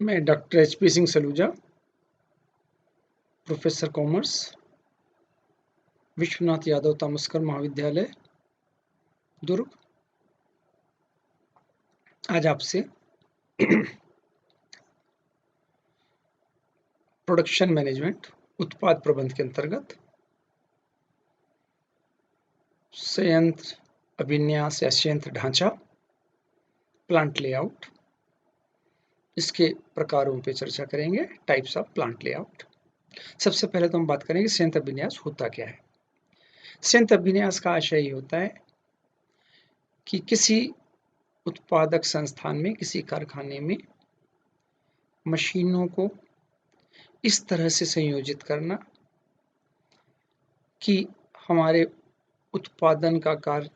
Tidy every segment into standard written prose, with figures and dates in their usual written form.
मैं doctor HP Singh Saluja, professor commerce, Vishwanath Yadav Tamaskar महाविद्यालय, दुर्ग, आज आपसे प्रोडक्शन मैनेजमेंट, उत्पाद प्रबंध के अंतर्गत संयंत्र अभिन्यास या संयंत्र ढांचा, प्लांट लेआउट, इसके प्रकारों पे चर्चा करेंगे। Types of plant layout. सबसे पहले तो हम बात करेंगे संयंत्र अभिन्यास होता क्या है। संयंत्र अभिन्यास का आशय ये होता है कि किसी उत्पादक संस्थान में, किसी कारखाने में मशीनों को इस तरह से संयोजित करना कि हमारे उत्पादन का कार्य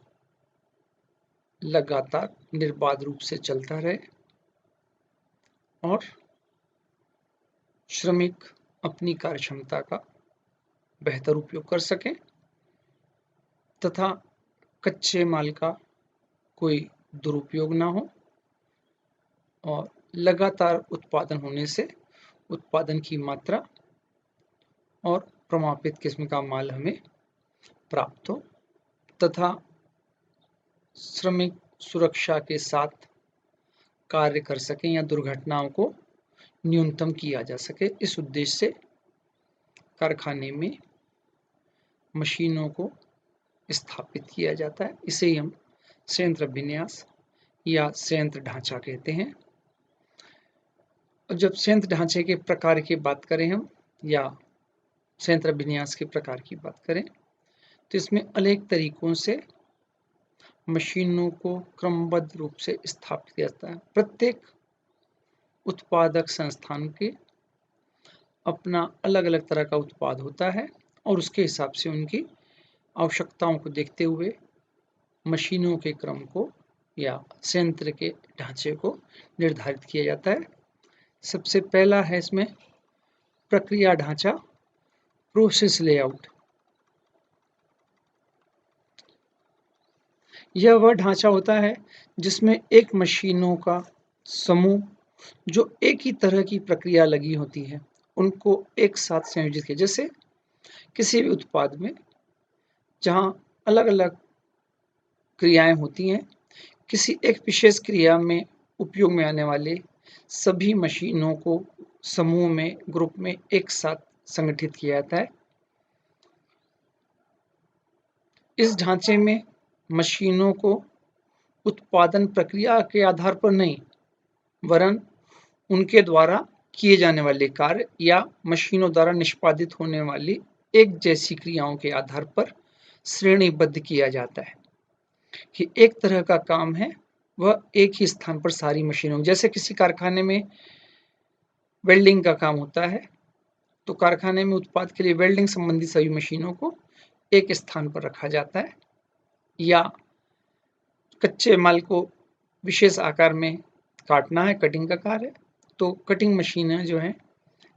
लगातार निर्बाध रूप से चलता रहे और श्रमिक अपनी कार्यक्षमता का बेहतर उपयोग कर सकें तथा कच्चे माल का कोई दुरुपयोग ना हो और लगातार उत्पादन होने से उत्पादन की मात्रा और प्रमापित किस्म का माल हमें प्राप्त हो तथा श्रमिक सुरक्षा के साथ कार्य कर सकें या दुर्घटनाओं को न्यूनतम किया जा सके। इस उद्देश्य से कारखाने में मशीनों को स्थापित किया जाता है। इसे ही हम संयंत्र अभिन्यास या संयंत्र ढांचा कहते हैं। और जब संयंत्र ढांचे के प्रकार की बात करें हम या संयंत्र अभिन्यास के प्रकार की बात करें तो इसमें अनेक तरीकों से मशीनों को क्रमबद्ध रूप से स्थापित किया जाता है। प्रत्येक उत्पादक संस्थान के अपना अलग अलग तरह का उत्पाद होता है और उसके हिसाब से उनकी आवश्यकताओं को देखते हुए मशीनों के क्रम को या संयंत्र के ढांचे को निर्धारित किया जाता है। सबसे पहला है इसमें प्रक्रिया ढांचा, प्रोसेस लेआउट। यह वह ढांचा होता है जिसमें एक मशीनों का समूह जो एक ही तरह की प्रक्रिया लगी होती है उनको एक साथ संयोजित किया। जैसे किसी भी उत्पाद में जहां अलग अलग क्रियाएं होती हैं, किसी एक विशेष क्रिया में उपयोग में आने वाले सभी मशीनों को समूह में, ग्रुप में एक साथ संगठित किया जाता है। इस ढांचे में मशीनों को उत्पादन प्रक्रिया के आधार पर नहीं वरन उनके द्वारा किए जाने वाले कार्य या मशीनों द्वारा निष्पादित होने वाली एक जैसी क्रियाओं के आधार पर श्रेणीबद्ध किया जाता है कि एक तरह का काम है वह एक ही स्थान पर सारी मशीनों, जैसे किसी कारखाने में वेल्डिंग का काम होता है तो कारखाने में उत्पाद के लिए वेल्डिंग संबंधी सभी मशीनों को एक स्थान पर रखा जाता है। या कच्चे माल को विशेष आकार में काटना है, कटिंग का कार्य, तो कटिंग मशीनें जो हैं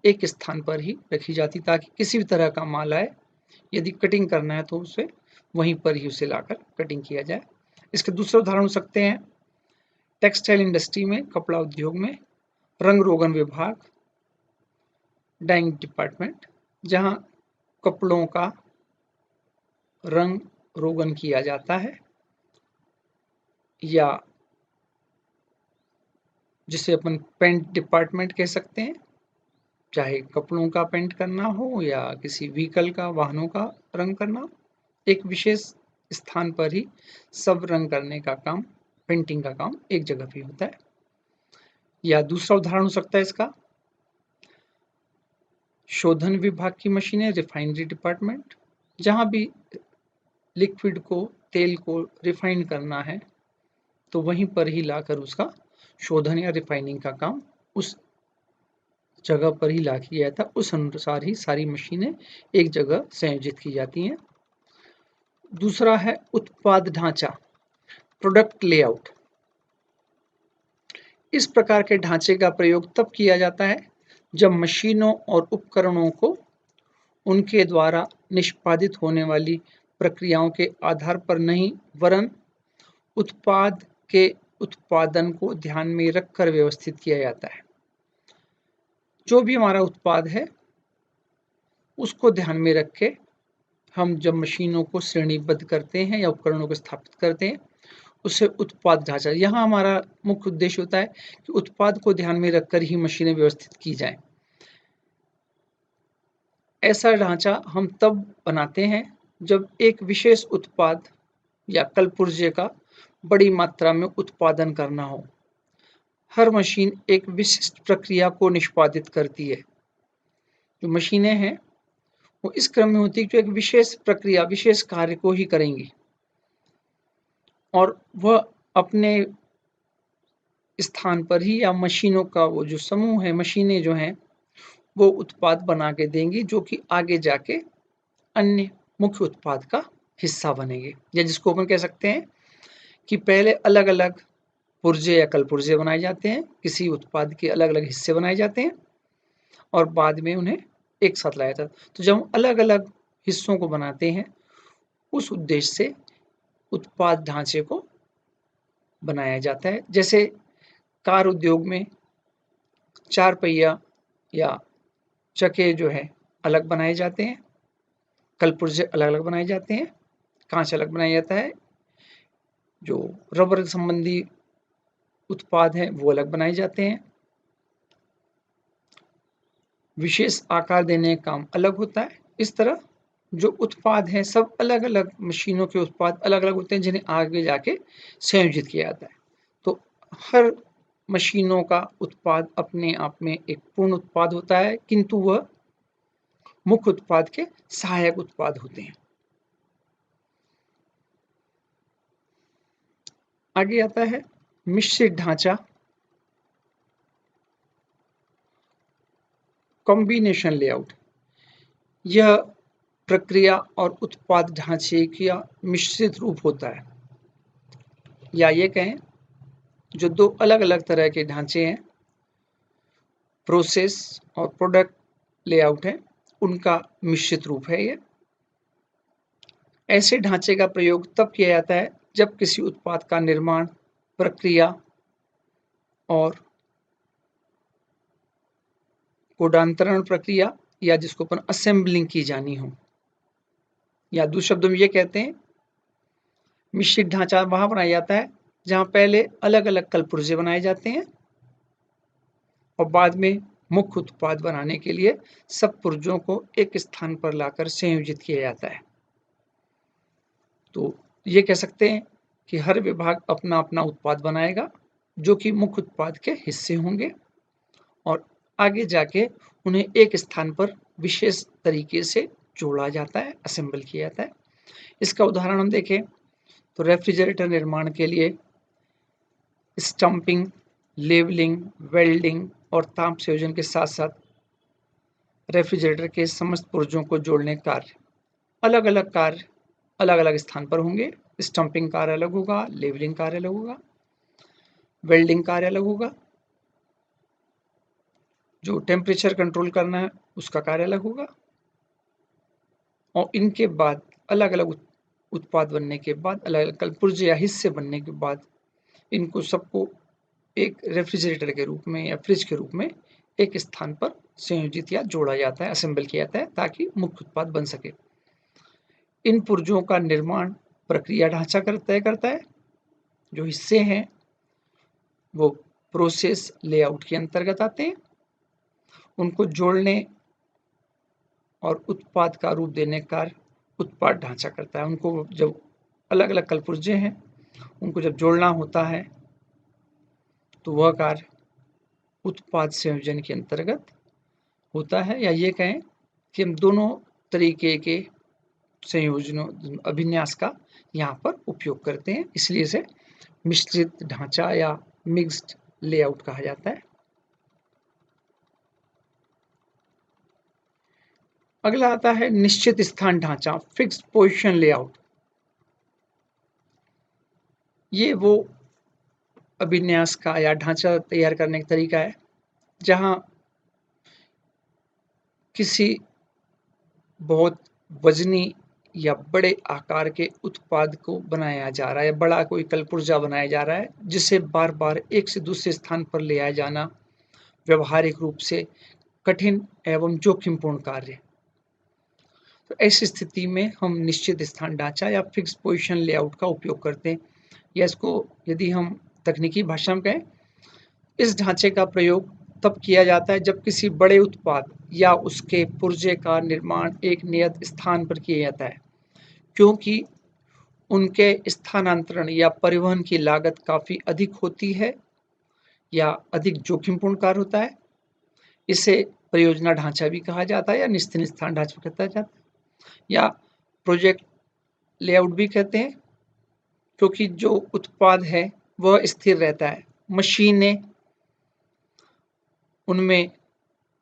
एक स्थान पर ही रखी जाती ताकि किसी भी तरह का माल आए, यदि कटिंग करना है तो उसे वहीं पर ही उसे लाकर कटिंग किया जाए। इसके दूसरे उदाहरण हो सकते हैं टेक्सटाइल इंडस्ट्री में, कपड़ा उद्योग में रंग रोगन विभाग, डाइंग डिपार्टमेंट, जहां कपड़ों का रंग रोगन किया जाता है या जिसे अपन पेंट डिपार्टमेंट कह सकते हैं, चाहे कपड़ों का पेंट करना हो या किसी व्हीकल का, वाहनों का रंग करना, एक विशेष स्थान पर ही सब रंग करने का काम, पेंटिंग का काम एक जगह पे होता है। या दूसरा उदाहरण हो सकता है इसका शोधन विभाग की मशीनें, रिफाइनरी डिपार्टमेंट, जहां भी लिक्विड को, तेल को रिफाइन करना है तो वहीं पर ही लाकर उसका शोधन या रिफाइनिंग का काम उस जगह पर ही ला किया जाता है। उस अनुसार ही सारी मशीनें एक जगह संयोजित की जाती हैं। दूसरा है उत्पाद ढांचा, प्रोडक्ट लेआउट। इस प्रकार के ढांचे का प्रयोग तब किया जाता है जब मशीनों और उपकरणों को उनके द्वारा निष्पादित होने वाली प्रक्रियाओं के आधार पर नहीं वरन उत्पाद के उत्पादन को ध्यान में रखकर व्यवस्थित किया जाता है। जो भी हमारा उत्पाद है उसको ध्यान में रख के हम जब मशीनों को श्रेणीबद्ध करते हैं या उपकरणों को स्थापित करते हैं, उससे उत्पाद ढांचा, यहाँ हमारा मुख्य उद्देश्य होता है कि उत्पाद को ध्यान में रखकर ही मशीनें व्यवस्थित की जाएं। ऐसा ढांचा हम तब बनाते हैं जब एक विशेष उत्पाद या कलपुर्जे का बड़ी मात्रा में उत्पादन करना हो। हर मशीन एक विशिष्ट प्रक्रिया को निष्पादित करती है। जो मशीनें हैं वो इस क्रम में होती है कि एक विशेष प्रक्रिया, विशेष कार्य को ही करेंगी और वह अपने स्थान पर ही या मशीनों का वो जो समूह है, मशीनें जो हैं वो उत्पाद बना के देंगी जो कि आगे जाके अन्य मुख्य उत्पाद का हिस्सा बनेंगे। या जिसको अपन कह सकते हैं कि पहले अलग-अलग पुर्जे या कलपुर्जे बनाए जाते हैं, किसी उत्पाद के अलग-अलग हिस्से बनाए जाते हैं और बाद में उन्हें एक साथ लाया जाता है। तो जब हम अलग-अलग हिस्सों को बनाते हैं, उस उद्देश्य से उत्पाद ढांचे को बनाया जाता है। जैसे कार उद्योग में 4 पहिया या चक्के जो है अलग बनाए जाते हैं, कलपुर्जे अलग-अलग बनाए जाते हैं, काँच अलग बनाया जाता है, जो रबर संबंधी उत्पाद हैं वो अलग बनाए जाते हैं। विशेष आकार देने का काम अलग होता है। इस तरह जो उत्पाद हैं सब अलग-अलग मशीनों के उत्पाद अलग-अलग होते हैं जिन्हें आगे जाके संयोजित किया जाता है। तो हर मशीनों का उत्पाद अपने आप में एक पूर्ण उत्पाद होता है, किंतु वह मुख्य उत्पाद के सहायक उत्पाद होते हैं। आगे आता है मिश्रित ढांचा, कॉम्बिनेशन लेआउट। यह प्रक्रिया और उत्पाद ढांचे का मिश्रित रूप होता है, या ये कहें जो दो अलग-अलग तरह के ढांचे हैं, प्रोसेस और प्रोडक्ट लेआउट है, उनका मिश्रित रूप है ये। ऐसे ढांचे का प्रयोग तब किया जाता है जब किसी उत्पाद का निर्माण, प्रक्रिया और कोडांतरण प्रक्रिया या जिसको अपन असेंबलिंग की जानी हो, या दूसरे शब्दों में ये कहते हैं मिश्रित ढांचा वहाँ बनाया जाता है जहाँ पहले अलग-अलग कलपुर्जे बनाए जाते हैं और बाद में मुख्य उत्पाद बनाने के लिए सब पुर्जों को एक स्थान पर लाकर संयोजित किया जाता है। तो ये कह सकते हैं कि हर विभाग अपना-अपना उत्पाद बनाएगा जो कि मुख्य उत्पाद के हिस्से होंगे और आगे जाके उन्हें एक स्थान पर विशेष तरीके से जोड़ा जाता है, असेंबल किया जाता है। इसका उदाहरण हम देखें तो रेफ्रिजरेटर निर्माण के लिए स्टम्पिंग, लेवलिंग, वेल्डिंग और ताप संयोजन के साथ-साथ रेफ्रिजरेटर के समस्त पुर्जों को जोड़ने का कार्य, अलग-अलग कार्य अलग-अलग स्थान पर होंगे। स्टम्पिंग कार्य अलग होगा, लेवलिंग कार्य अलग होगा, वेल्डिंग कार्य अलग होगा, जो टेम्परेचर कंट्रोल करना है उसका कार्य अलग होगा और इनके बाद अलग-अलग उत्पाद बनने के बाद, अलग-अलग कलपुर्जे या हिस्से बनने के बाद इनको सबको एक रेफ्रिजरेटर के रूप में या फ्रिज के रूप में एक स्थान पर संयोजित या जोड़ा जाता है, असेंबल किया जाता है ताकि मुख्य उत्पाद बन सके। इन पुर्जों का निर्माण प्रक्रिया ढांचा तय करता है। जो हिस्से हैं वो प्रोसेस लेआउट के अंतर्गत आते हैं। उनको जोड़ने और उत्पाद का रूप देने का कार्य उत्पाद ढांचा करता है। उनको जब अलग-अलग कलपुर्जे हैं, उनको जब जोड़ना होता है तो वह कार्य उत्पाद संयोजन के अंतर्गत होता है, या ये कहें कि हम दोनों तरीके के संयोजनों, अभिन्यास का यहाँ पर उपयोग करते हैं, इसलिए इसे मिश्रित ढांचा या मिक्स्ड लेआउट कहा जाता है। अगला आता है निश्चित स्थान ढांचा, फिक्स्ड पोजीशन लेआउट। ये वो अभिन्यास का या ढांचा तैयार करने का तरीका है जहां किसी बहुत वजनी या बड़े आकार के उत्पाद को बनाया जा रहा है, या बड़ा कोई कलपुर्जा बनाया जा रहा है जिसे बार-बार एक से दूसरे स्थान पर ले आया जाना व्यावहारिक रूप से कठिन एवं जोखिमपूर्ण कार्य। तो ऐसी स्थिति में हम निश्चित स्थान ढांचा या फिक्स पोजीशन लेआउट का उपयोग करते हैं, या इसको यदि हम तकनीकी भाषा में कहें, इस ढांचे का प्रयोग तब किया जाता है जब किसी बड़े उत्पाद या उसके पुर्जे का निर्माण एक नियत स्थान पर किया जाता है, क्योंकि उनके स्थानांतरण या परिवहन की लागत काफ़ी अधिक होती है या अधिक जोखिमपूर्ण कार्य होता है। इसे परियोजना ढांचा भी कहा जाता है या निश्चित स्थान ढांचा कहा जाता है या प्रोजेक्ट लेआउट भी कहते हैं, क्योंकि जो उत्पाद है वह स्थिर रहता है। मशीनें उनमें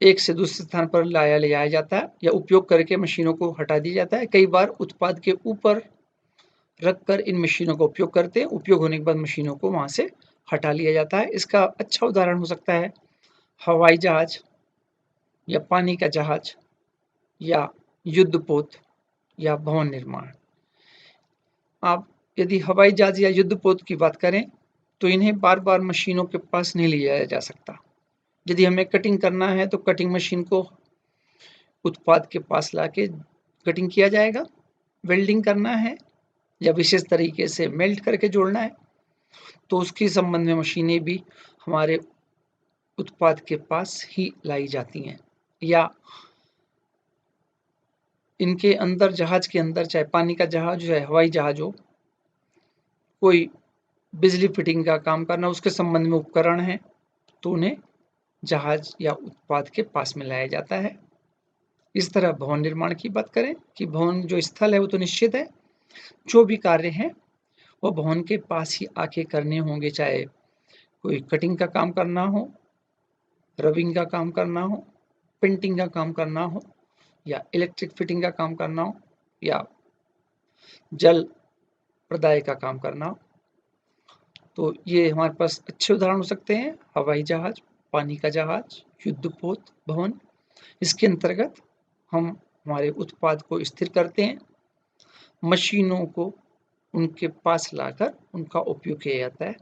एक से दूसरे स्थान पर ले जाया जाता है या उपयोग करके मशीनों को हटा दिया जाता है। कई बार उत्पाद के ऊपर रखकर इन मशीनों का उपयोग करते हैं। उपयोग होने के बाद मशीनों को वहाँ से हटा लिया जाता है। इसका अच्छा उदाहरण हो सकता है हवाई जहाज या पानी का जहाज या युद्धपोत या भवन निर्माण। आप यदि हवाई जहाज या युद्धपोत की बात करें तो इन्हें बार-बार मशीनों के पास नहीं ले जाया जा सकता। यदि हमें कटिंग करना है तो कटिंग मशीन को उत्पाद के पास लाके कटिंग किया जाएगा। वेल्डिंग करना है या विशेष तरीके से मेल्ट करके जोड़ना है तो उसके संबंध में मशीनें भी हमारे उत्पाद के पास ही लाई जाती हैं, या इनके अंदर जहाज के अंदर चाहे पानी का जहाज हो या हवाई जहाज हो, कोई बिजली फिटिंग का काम करना उसके संबंध में उपकरण हैं तो उन्हें जहाज या उत्पाद के पास में लाया जाता है। इस तरह भवन निर्माण की बात करें कि भवन जो स्थल है वो तो निश्चित है, जो भी कार्य हैं वो भवन के पास ही आके करने होंगे, चाहे कोई कटिंग का काम करना हो, रबिंग का काम करना हो, पेंटिंग का काम करना हो या इलेक्ट्रिक फिटिंग का काम करना हो या जल प्रदाय का काम करना हो। तो ये हमारे पास अच्छे उदाहरण हो सकते हैं हवाई जहाज, पानी का जहाज, युद्धपोत, भवन। इसके अंतर्गत हम हमारे उत्पाद को स्थिर करते हैं, मशीनों को उनके पास लाकर उनका उपयोग किया जाता है।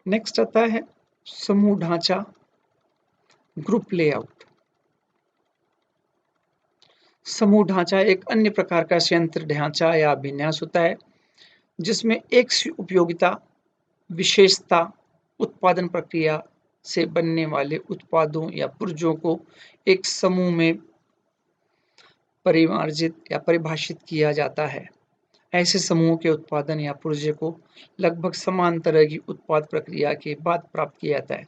नेक्स्ट आता है समूह ढांचा, ग्रुप लेआउट। समूह ढांचा एक अन्य प्रकार का संयंत्र ढांचा या विन्यास होता है जिसमें एक सी उपयोगिता, विशेषता, उत्पादन प्रक्रिया से बनने वाले उत्पादों या पुर्जों को एक समूह में परिमार्जित या परिभाषित किया जाता है। ऐसे समूहों के उत्पादन या पुर्जे को लगभग समान तरह की उत्पाद प्रक्रिया के बाद प्राप्त किया जाता है।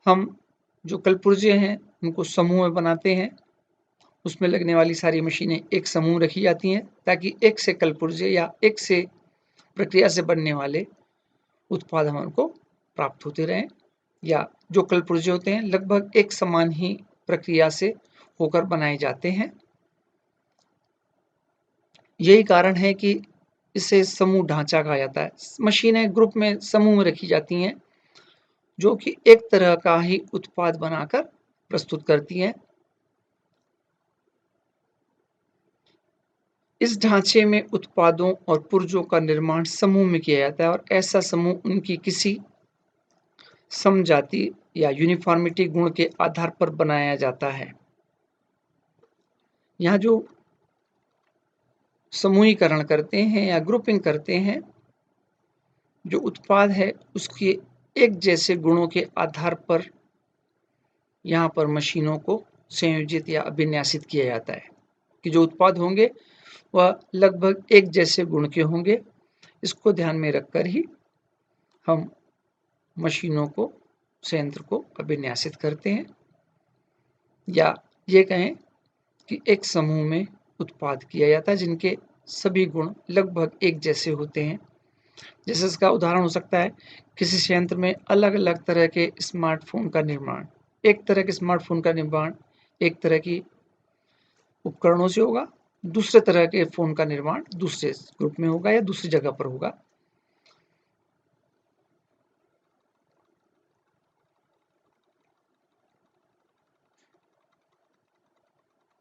हम जो कलपुर्जे हैं उनको समूह में बनाते हैं, उसमें लगने वाली सारी मशीनें एक समूह रखी जाती हैं ताकि एक से कलपुर्जे या एक से प्रक्रिया से बनने वाले उत्पाद हमको प्राप्त होते रहें, या जो कलपुर्जे होते हैं लगभग एक समान ही प्रक्रिया से होकर बनाए जाते हैं। यही कारण है कि इसे समूह ढांचा कहा जाता है। मशीनें ग्रुप में समूह में रखी जाती हैं जो कि एक तरह का ही उत्पाद बनाकर प्रस्तुत करती हैं। इस ढांचे में उत्पादों और पुर्जों का निर्माण समूह में किया जाता है और ऐसा समूह उनकी किसी समजाति या यूनिफॉर्मिटी गुण के आधार पर बनाया जाता है। यहाँ जो समूहीकरण करते हैं या ग्रुपिंग करते हैं, जो उत्पाद है उसके एक जैसे गुणों के आधार पर यहाँ पर मशीनों को संयोजित या अभिन्यासित किया जाता है कि जो उत्पाद होंगे वह लगभग एक जैसे गुण के होंगे। इसको ध्यान में रखकर ही हम मशीनों को, संयंत्र को अभिन्यासित करते हैं, या ये कहें कि एक समूह में उत्पाद किया जाता है जिनके सभी गुण लगभग एक जैसे होते हैं। जैसे इसका उदाहरण हो सकता है किसी संयंत्र में अलग-अलग तरह के स्मार्टफ़ोन का निर्माण, एक तरह के स्मार्टफ़ोन का निर्माण एक तरह की उपकरणों से होगा, दूसरे तरह के फ़ोन का निर्माण दूसरे ग्रुप में होगा या दूसरी जगह पर होगा।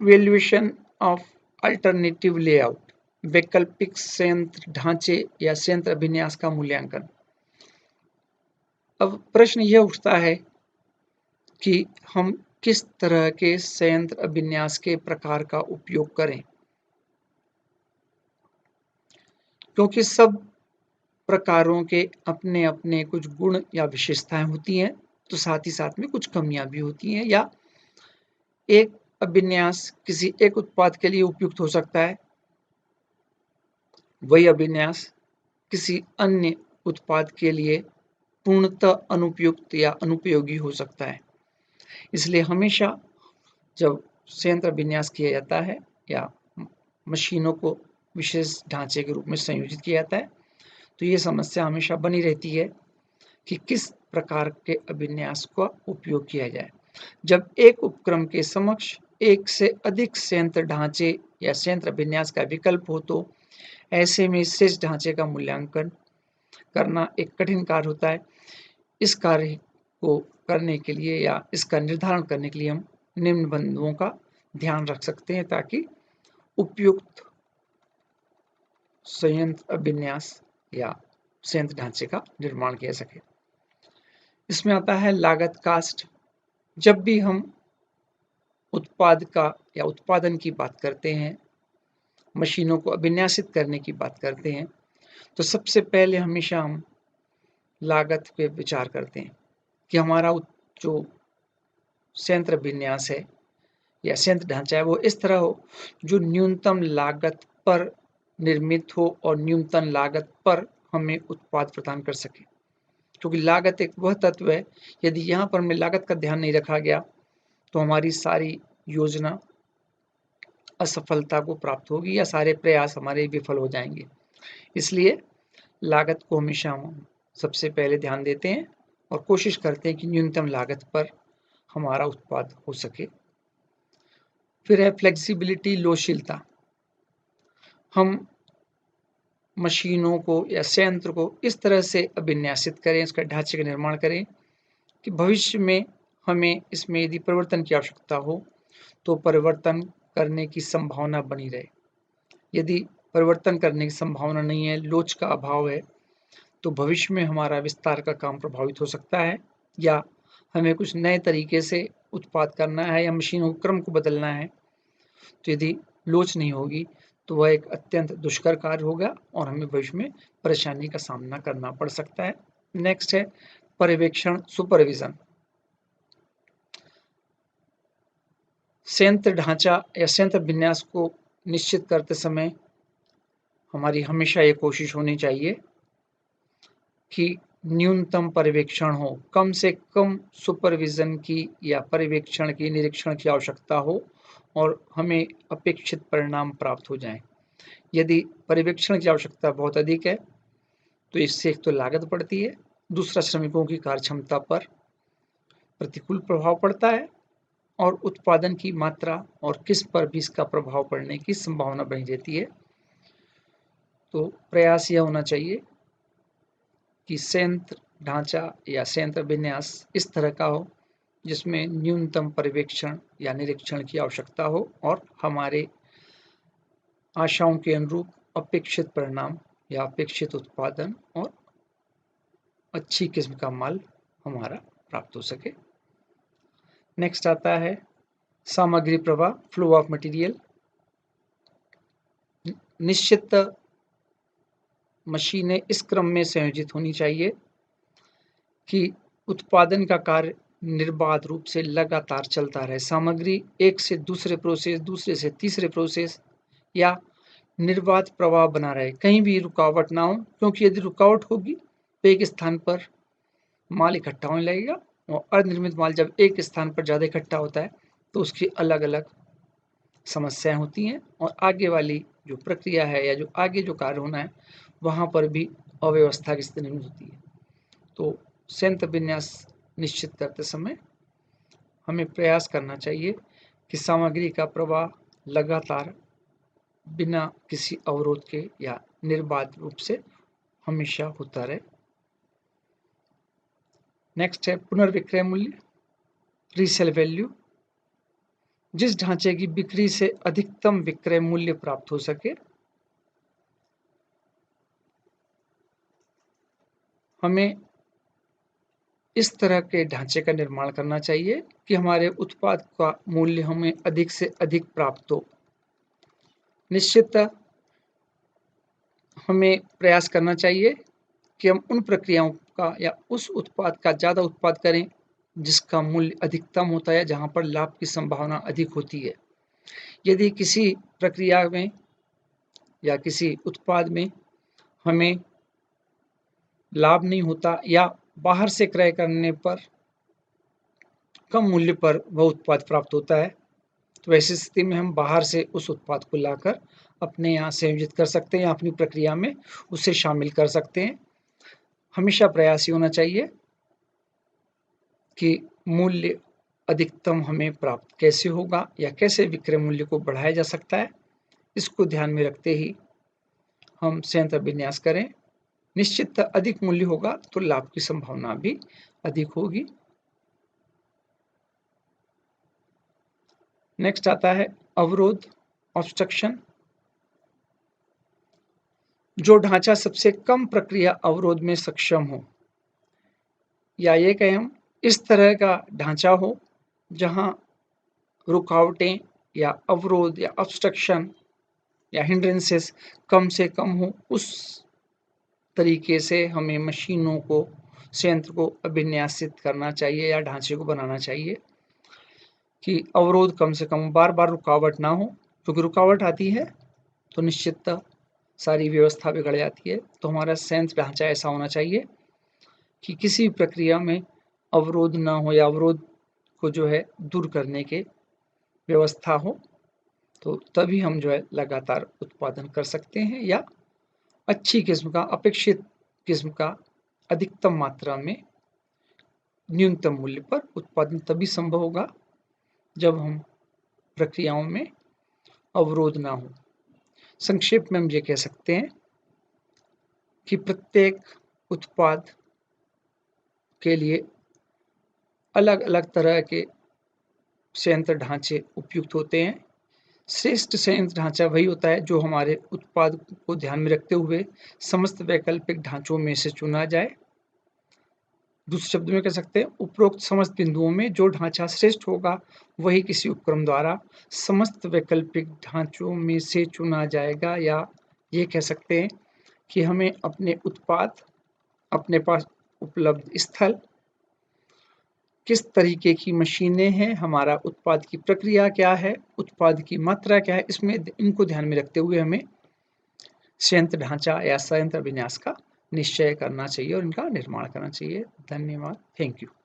वैल्यूएशन ऑफ अल्टरनेटिव लेआउट, वैकल्पिक संयंत्र ढांचे या संयंत्र अभिन्यास का मूल्यांकन। अब प्रश्न यह उठता है कि हम किस तरह के संयंत्र अभिन्यास के प्रकार का उपयोग करें, क्योंकि सब प्रकारों के अपने अपने कुछ गुण या विशेषताएं होती हैं, तो साथ ही साथ में कुछ कमियां भी होती हैं। या एक अभिन्यास किसी एक उत्पाद के लिए उपयुक्त हो सकता है, वही अभिन्यास किसी अन्य उत्पाद के लिए पूर्णतः अनुपयुक्त या अनुपयोगी हो सकता है। इसलिए हमेशा जब संयंत्र अभिन्यास किया जाता है या मशीनों को विशेष ढांचे के रूप में संयोजित किया जाता है, तो ये समस्या हमेशा बनी रहती है कि किस प्रकार के अभिन्यास का उपयोग किया जाए। जब एक उपक्रम के समक्ष एक से अधिक संयंत्र ढांचे या संयंत्र अभिन्यास का विकल्प हो, तो ऐसे में शेष ढांचे का मूल्यांकन करना एक कठिन कार्य होता है। इस कार्य को करने के लिए या इसका निर्धारण करने के लिए हम निम्न बिंदुओं का ध्यान रख सकते हैं, ताकि उपयुक्त संयंत्र अभिन्यास या संयंत्र ढांचे का निर्माण किया सके। इसमें आता है लागत कास्ट। जब भी हम उत्पाद का या उत्पादन की बात करते हैं, मशीनों को अभिन्यासित करने की बात करते हैं, तो सबसे पहले हमेशा हम लागत पे विचार करते हैं कि हमारा जो संयंत्र विन्यास है या संयंत्र ढांचा है वो इस तरह हो जो न्यूनतम लागत पर निर्मित हो और न्यूनतम लागत पर हमें उत्पाद प्रदान कर सके। क्योंकि लागत एक वह तत्व है, यदि यहाँ पर हमें लागत का ध्यान नहीं रखा गया तो हमारी सारी योजना असफलता को प्राप्त होगी या सारे प्रयास हमारे विफल हो जाएंगे। इसलिए लागत को हमेशा हम सबसे पहले ध्यान देते हैं और कोशिश करते हैं कि न्यूनतम लागत पर हमारा उत्पाद हो सके। फिर है फ्लेक्सिबिलिटी, लोचशीलता। हम मशीनों को या संयंत्र को इस तरह से अभिन्यासित करें, इसका ढांचे का निर्माण करें कि भविष्य में हमें इसमें यदि परिवर्तन की आवश्यकता हो तो परिवर्तन करने की संभावना बनी रहे। यदि परिवर्तन करने की संभावना नहीं है, लोच का अभाव है, तो भविष्य में हमारा विस्तार का काम प्रभावित हो सकता है, या हमें कुछ नए तरीके से उत्पाद करना है या मशीनों के क्रम को बदलना है, तो यदि लोच नहीं होगी तो वह एक अत्यंत दुष्कर कार्य होगा और हमें भविष्य में परेशानी का सामना करना पड़ सकता है। नेक्स्ट है पर्यवेक्षण, सुपरविजन। संयंत्र ढांचा या संयंत्र विन्यास को निश्चित करते समय हमारी हमेशा ये कोशिश होनी चाहिए कि न्यूनतम पर्यवेक्षण हो, कम से कम सुपरविजन की या पर्यवेक्षण की, निरीक्षण की आवश्यकता हो और हमें अपेक्षित परिणाम प्राप्त हो जाएं। यदि पर्यवेक्षण की आवश्यकता बहुत अधिक है तो इससे एक तो लागत बढ़ती है, दूसरा श्रमिकों की कार्यक्षमता पर प्रतिकूल प्रभाव पड़ता है और उत्पादन की मात्रा और किस्म पर भी इसका प्रभाव पड़ने की संभावना बनी रहती है। तो प्रयास यह होना चाहिए कि संयंत्र ढांचा या संयंत्र विन्यास इस तरह का हो जिसमें न्यूनतम पर्यवेक्षण या निरीक्षण की आवश्यकता हो और हमारे आशाओं के अनुरूप अपेक्षित परिणाम या अपेक्षित उत्पादन और अच्छी किस्म का माल हमारा प्राप्त हो सके। नेक्स्ट आता है सामग्री प्रवाह, फ्लो ऑफ मटेरियल। निश्चित मशीनें इस क्रम में संयोजित होनी चाहिए कि उत्पादन का कार्य निर्बाध रूप से लगातार चलता रहे। सामग्री एक से दूसरे प्रोसेस, दूसरे से तीसरे प्रोसेस या निर्बाध प्रवाह बना रहे, कहीं भी रुकावट ना हो, क्योंकि यदि रुकावट होगी तो एक स्थान पर माल इकट्ठा होने लगेगा और अर्धनिर्मित माल जब एक स्थान पर ज़्यादा इकट्ठा होता है तो उसकी अलग अलग समस्याएं होती हैं और आगे वाली जो प्रक्रिया है या जो आगे जो कार्य होना है वहाँ पर भी अव्यवस्था की स्थिति निर्मित होती है। तो संयंत्र विन्यास निश्चित करते समय हमें प्रयास करना चाहिए कि सामग्री का प्रवाह लगातार बिना किसी अवरोध के या निर्बाध रूप से हमेशा होता रहे। नेक्स्ट है पुनर्विक्रय मूल्य, रीसेल वैल्यू। जिस ढांचे की बिक्री से अधिकतम विक्रय मूल्य प्राप्त हो सके, हमें इस तरह के ढांचे का निर्माण करना चाहिए कि हमारे उत्पाद का मूल्य हमें अधिक से अधिक प्राप्त हो। निश्चिततः हमें प्रयास करना चाहिए कि हम उन प्रक्रियाओं का या उस उत्पाद का ज़्यादा उत्पाद करें जिसका मूल्य अधिकतम होता है, जहाँ पर लाभ की संभावना अधिक होती है। यदि किसी प्रक्रिया में या किसी उत्पाद में हमें लाभ नहीं होता या बाहर से क्रय करने पर कम मूल्य पर वह उत्पाद प्राप्त होता है, तो ऐसी स्थिति में हम बाहर से उस उत्पाद को लाकर अपने यहाँ संयोजित कर सकते हैं या अपनी प्रक्रिया में उसे शामिल कर सकते हैं। हमेशा प्रयास ये होना चाहिए कि मूल्य अधिकतम हमें प्राप्त कैसे होगा या कैसे विक्रय मूल्य को बढ़ाया जा सकता है, इसको ध्यान में रखते ही हम संयंत्र विन्यास करें। निश्चित अधिक मूल्य होगा तो लाभ की संभावना भी अधिक होगी। नेक्स्ट आता है अवरोध, ऑब्स्ट्रक्शन। जो ढांचा सबसे कम प्रक्रिया अवरोध में सक्षम हो, या ये कहें हम इस तरह का ढांचा हो जहां रुकावटें या अवरोध या ऑब्स्ट्रक्शन या हिंड्रेंसेस कम से कम हो, उस तरीके से हमें मशीनों को, संयंत्र को अभिन्यासित करना चाहिए या ढांचे को बनाना चाहिए कि अवरोध कम से कम, बार-बार रुकावट ना हो, क्योंकि रुकावट आती है तो निश्चिततः सारी व्यवस्था बिगड़ जाती है। तो हमारा संयंत्र ढांचा ऐसा होना चाहिए कि किसी प्रक्रिया में अवरोध ना हो या अवरोध को जो है दूर करने के व्यवस्था हो, तो तभी हम जो है लगातार उत्पादन कर सकते हैं या अच्छी किस्म का, अपेक्षित किस्म का अधिकतम मात्रा में न्यूनतम मूल्य पर उत्पादन तभी संभव होगा जब हम प्रक्रियाओं में अवरोध ना हो। संक्षेप में हम ये कह सकते हैं कि प्रत्येक उत्पाद के लिए अलग-अलग तरह के संयंत्र ढांचे उपयुक्त होते हैं। श्रेष्ठ संयंत्र ढांचा वही होता है जो हमारे उत्पाद को ध्यान में रखते हुए समस्त वैकल्पिक ढांचों में से चुना जाए। दूसरे शब्द में कह सकते हैं, उपरोक्त समस्त बिंदुओं में जो ढांचा श्रेष्ठ होगा वही किसी उपक्रम द्वारा समस्त वैकल्पिक ढांचों में से चुना जाएगा। या ये कह सकते हैं कि हमें अपने उत्पाद, अपने पास उपलब्ध स्थल, किस तरीके की मशीनें हैं, हमारा उत्पाद की प्रक्रिया क्या है, उत्पाद की मात्रा क्या है, इसमें इनको ध्यान में रखते हुए हमें संयंत्र ढांचा या संयंत्र विन्यास का निश्चय करना चाहिए और इनका निर्माण करना चाहिए। धन्यवाद। Thank you.